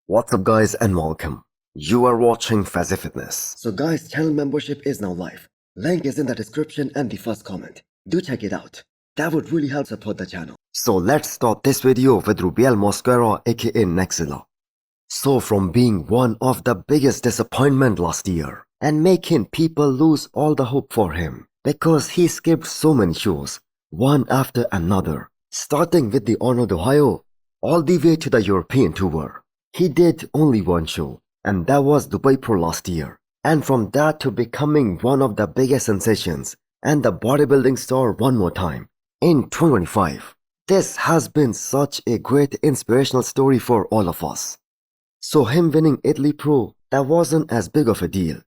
What's up guys and welcome. You are watching Fazi Fitness. So guys, channel membership is now live. Link is in the description and the first comment. Do check it out. That would really help support the channel. So let's start this video with Rubiel Mosquera aka Nexilla. So from being one of the biggest disappointment last year and making people lose all the hope for him because he skipped so many shows, one after another, starting with the Arnold Ohio all the way to the European tour. He did only one show, and that was Dubai Pro last year. And from that to becoming one of the biggest sensations and the bodybuilding star one more time in 2025. This has been such a great inspirational story for all of us. So him winning Italy Pro, that wasn't as big of a deal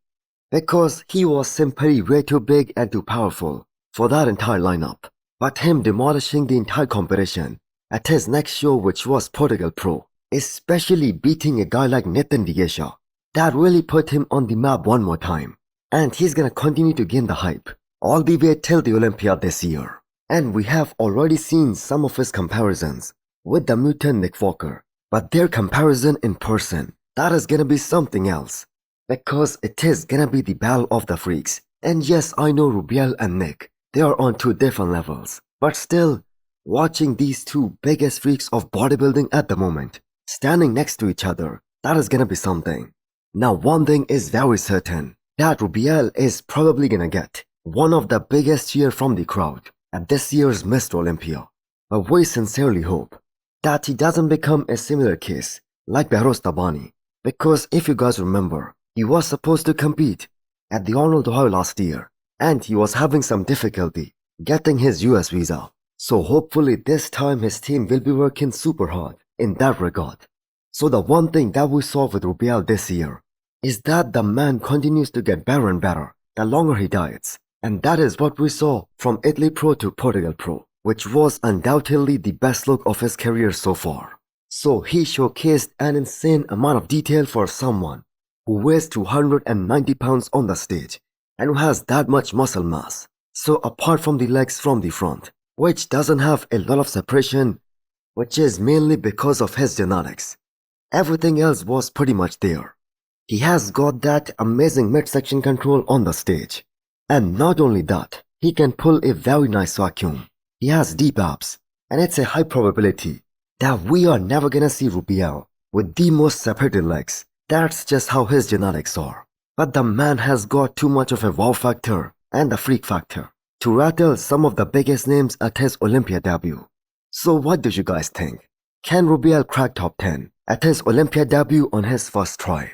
because he was simply way too big and too powerful for that entire lineup. But him demolishing the entire competition at his next show, which was Portugal Pro, especially beating a guy like Nathan Digesha, that really put him on the map one more time. And he's gonna continue to gain the hype all the way till the Olympia this year. And we have already seen some of his comparisons with the mutant Nick Walker, but their comparison in person, that is gonna be something else, because it is gonna be the battle of the freaks. And yes, I know Rubiel and Nick, they are on two different levels, but still, watching these two biggest freaks of bodybuilding at the moment standing next to each other, that is gonna be something. Now one thing is very certain, that Rubiel is probably gonna get one of the biggest cheer from the crowd at this year's Mr. Olympia. But we sincerely hope that he doesn't become a similar case like Behrouz Tabani, because if you guys remember, he was supposed to compete at the Arnold Ohio last year and he was having some difficulty getting his US visa. So hopefully this time his team will be working super hard in that regard. So the one thing that we saw with Rubiel this year is that the man continues to get better and better the longer he diets. And that is what we saw from Italy Pro to Portugal Pro, which was undoubtedly the best look of his career so far. So he showcased an insane amount of detail for someone who weighs 290 pounds on the stage and who has that much muscle mass. So apart from the legs from the front, which doesn't have a lot of separation, which is mainly because of his genetics, everything else was pretty much there. He has got that amazing midsection control on the stage. And not only that, he can pull a very nice vacuum. He has deep abs, and it's a high probability that we are never gonna see Rubiel with the most separated legs. That's just how his genetics are. But the man has got too much of a wow factor and a freak factor to rattle some of the biggest names at his Olympia debut. So what do you guys think? Can Rubiel crack top 10 at his Olympia debut on his first try?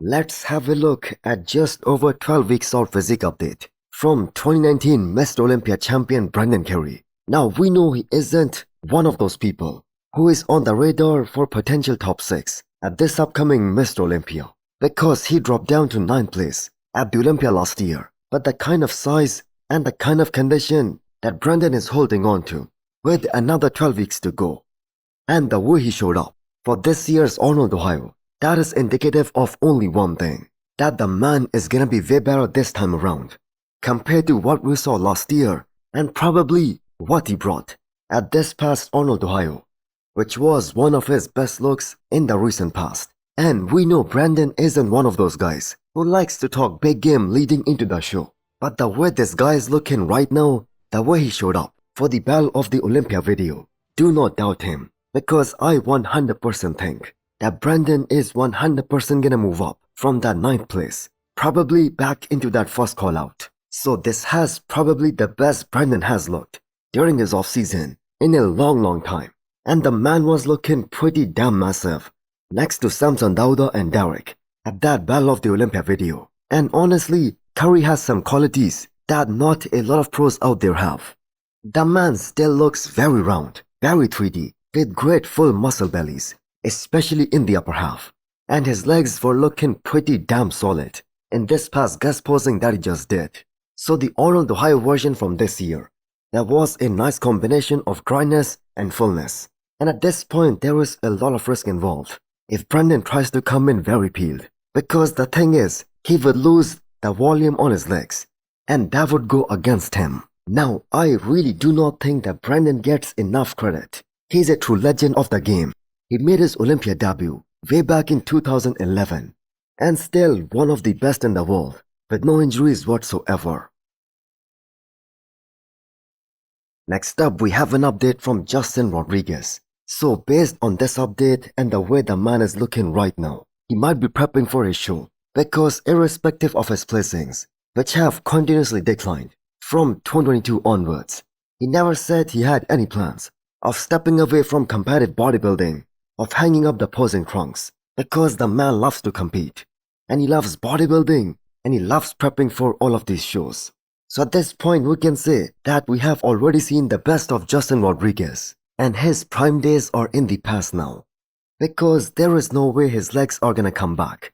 Let's have a look at just over 12 weeks out physique update from 2019 Mr. Olympia champion Brendan Carey. Now we know he isn't one of those people who is on the radar for potential top 6 at this upcoming Mr. Olympia because he dropped down to 9th place at the Olympia last year. But the kind of size and the kind of condition that Brendan is holding on to with another 12 weeks to go, and the way he showed up for this year's Arnold Ohio, that is indicative of only one thing, that the man is gonna be way better this time around compared to what we saw last year and probably what he brought at this past Arnold Ohio, which was one of his best looks in the recent past. And we know Brendan isn't one of those guys who likes to talk big game leading into the show. But the way this guy is looking right now, the way he showed up for the Battle of the Olympia video, do not doubt him, because I 100% think that Brendan is 100% gonna move up from that 9th place, probably back into that first call out. So this has probably the best Brendan has looked during his off season in a long time. And the man was looking pretty damn massive next to Samson Dauda and Derek at that Battle of the Olympia video. And honestly, Curry has some qualities that not a lot of pros out there have. The man still looks very round, very 3D, with great full muscle bellies, especially in the upper half. And his legs were looking pretty damn solid in this past guest posing that he just did. So the Arnold Ohio version from this year, there was a nice combination of dryness and fullness. And at this point, there is a lot of risk involved if Brendan tries to come in very peeled. Because the thing is, he would lose the volume on his legs, and that would go against him. Now, I really do not think that Brendan gets enough credit He's a true legend of the game. He made his Olympia debut way back in 2011 and still one of the best in the world with no injuries whatsoever. Next up, we have an update from Justin Rodriguez. So based on this update and the way the man is looking right now, he might be prepping for his show because irrespective of his placings, which have continuously declined from 2022 onwards, he never said he had any plans of stepping away from competitive bodybuilding, of hanging up the posing trunks, because the man loves to compete and he loves bodybuilding and he loves prepping for all of these shows. So at this point we can say that we have already seen the best of Justin Rodriguez and his prime days are in the past now, because there is no way his legs are gonna come back,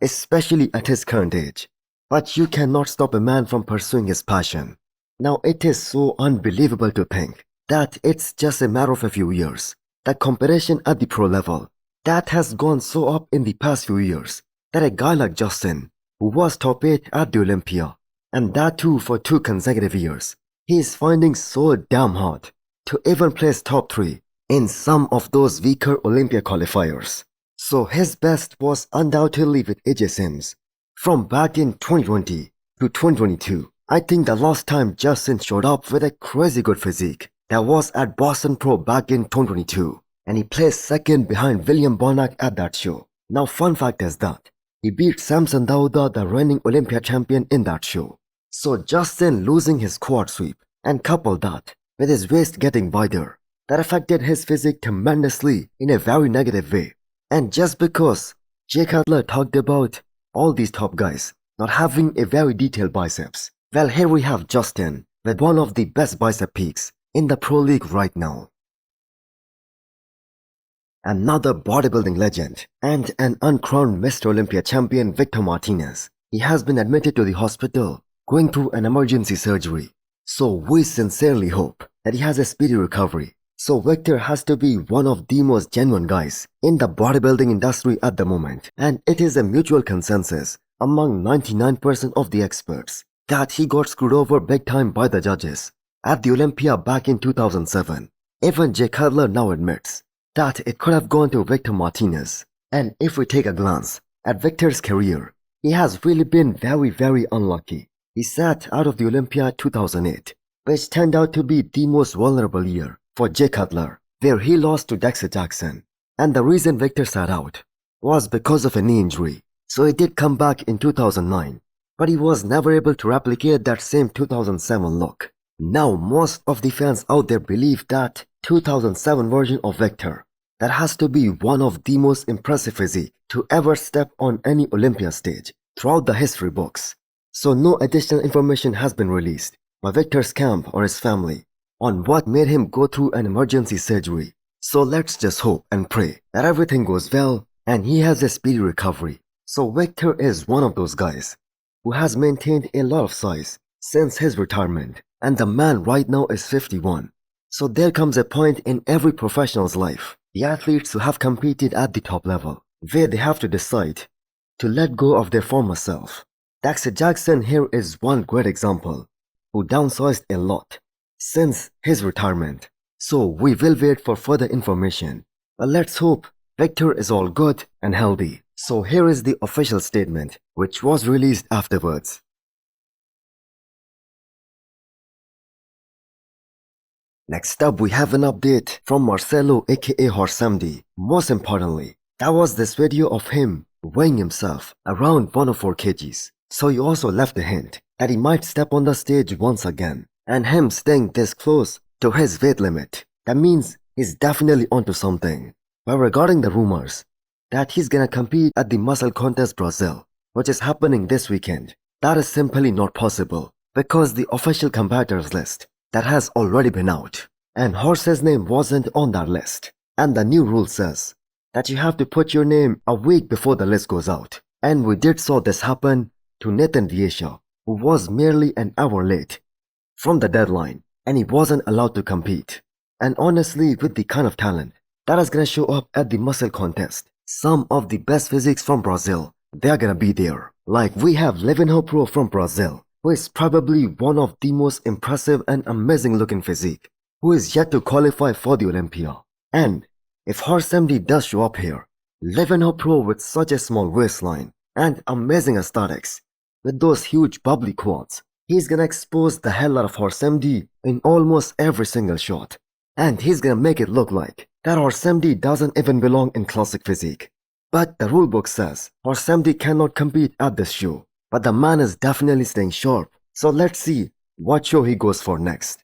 especially at his current age. But you cannot stop a man from pursuing his passion. Now it is so unbelievable to think that it's just a matter of a few years. The competition at the pro level that has gone so up in the past few years that a guy like Justin, who was top 8 at the Olympia, and that too for 2 consecutive years, he is finding so damn hard to even place top 3 in some of those weaker Olympia qualifiers. So his best was undoubtedly with AJ Sims from back in 2020 to 2022. I think the last time Justin showed up with a crazy good physique that was at Boston Pro back in 2022, and he placed second behind William Bonac at that show. Now fun fact is that he beat Samson Dauda, the reigning Olympia champion, in that show. So Justin losing his quad sweep and coupled that with his waist getting wider, that affected his physique tremendously in a very negative way. And just because Jay Cutler talked about all these top guys not having a very detailed biceps, well, here we have Justin with one of the best bicep peaks in the pro league right now. Another bodybuilding legend and an uncrowned Mr. Olympia champion, Victor Martinez. He has been admitted to the hospital going through an emergency surgery. So we sincerely hope that he has a speedy recovery. So Victor has to be one of the most genuine guys in the bodybuilding industry at the moment. And it is a mutual consensus among 99% of the experts that he got screwed over big time by the judges at the Olympia back in 2007. Even Jay Cutler now admits that it could have gone to Victor Martinez. And if we take a glance at Victor's career, he has really been very unlucky. He sat out of the Olympia 2008, which turned out to be the most vulnerable year for Jay Cutler, where he lost to Dexter Jackson. And the reason Victor sat out was because of a knee injury. So he did come back in 2009, but he was never able to replicate that same 2007 look. Now most of the fans out there believe that 2007 version of Victor, that has to be one of the most impressive physique to ever step on any Olympia stage throughout the history books. So no additional information has been released by Victor's camp or his family on what made him go through an emergency surgery. So let's just hope and pray that everything goes well and he has a speedy recovery. So Victor is one of those guys who has maintained a lot of size since his retirement, and the man right now is 51. So there comes a point in every professional's life, the athletes who have competed at the top level, where they have to decide to let go of their former self. Dexter Jackson here is one great example, who downsized a lot since his retirement. So we will wait for further information. But let's hope Victor is all good and healthy. So here is the official statement, which was released afterwards. Next up, we have an update from Marcelo aka Horsemdi. Most importantly, that was this video of him weighing himself around 104 kgs. So he also left a hint that he might step on the stage once again, and him staying this close to his weight limit, that means he's definitely onto something. But regarding the rumors that he's gonna compete at the Muscle Contest Brazil, which is happening this weekend, that is simply not possible, because the official competitors list that has already been out, and Horse's name wasn't on that list. And the new rule says that you have to put your name a week before the list goes out. And we did saw this happen to Nathan Viesha, who was merely an hour late from the deadline, and he wasn't allowed to compete. And honestly, with the kind of talent that is gonna show up at the muscle contest, some of the best physiques from Brazil, they're gonna be there. Like we have Livinho Pro from Brazil, who is probably one of the most impressive and amazing looking physique who is yet to qualify for the Olympia. And if Horse MD does show up here, Livinho Pro with such a small waistline and amazing aesthetics, with those huge bubbly quads, he's gonna expose the hell out of Horse MD in almost every single shot. And he's gonna make it look like that Horse MD doesn't even belong in classic physique. But the rulebook says Horse MD cannot compete at this show. But the man is definitely staying sharp. So let's see what show he goes for next.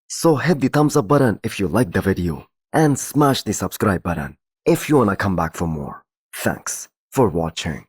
So hit the thumbs up button if you liked the video and smash the subscribe button if you wanna come back for more. Thanks for watching.